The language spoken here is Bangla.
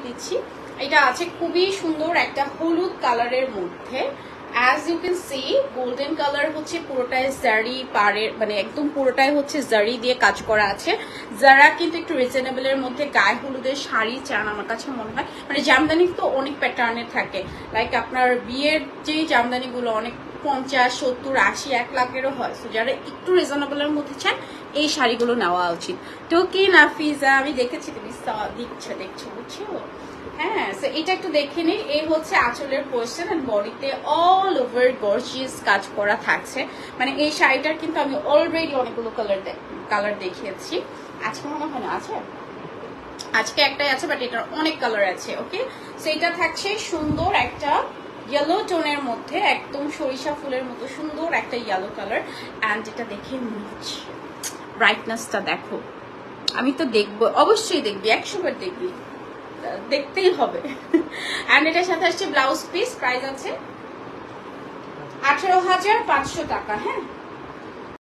দেখিয়ে দিচ্ছি। এটা আছে খুবই সুন্দর একটা হলুদ কালারের মধ্যে। As you can see, golden colour হচ্ছে পুরোটাই জারি পাড়ের, মানে একদম পুরোটাই হচ্ছে জারি দিয়ে কাজ করা আছে। যারা কিন্তু একটু রিজনেবলের মধ্যে গায়ে হলুদের শাড়ি চান, আমার কাছে মনে হয় মানে জামদানি তো অনেক প্যাটার্নের থাকে, লাইক আপনার বিয়ের যে জামদানিগুলো অনেক 50, 70, 80, 1 লাখেরও হয়। সো যারা একটু রিজনেবলের মধ্যে চান এই শাড়িগুলো নেওয়া উচিত। তো কি নাফিজা, আমি দেখেছি তুমি দেখছো বুঝছো? হ্যাঁ, সো এটা একটু দেখে নিই। এই হচ্ছে আঁচলের পোর্শন এন্ড বডিতে অল ওভার গর্জিয়াস কাজ করা থাকছে। মানে এই শাড়িটার কিন্তু আমি অলরেডি অনেকগুলো কালার দেখিয়েছি। আজকে মনে হয় না আছে, আজকে একটাই আছে, বাট এটার অনেক কালার আছে। ওকে, সো এটা থাকছে সুন্দর একটা ইয়েলো টোনের মধ্যে, একদম সরিষা ফুলের মতো সুন্দর একটা ইয়েলো কালার। অ্যান্ড এটা দেখে মনে হচ্ছে ব্রাইটনেসটা দেখো। আমি তো দেখবো, অবশ্যই দেখবি, 100 বার দেখবি, দেখতেই হবে। এন্ড এটার সাথে আসছে ব্লাউজ পিস, প্রাইস আছে 18,500 টাকা। হ্যাঁ,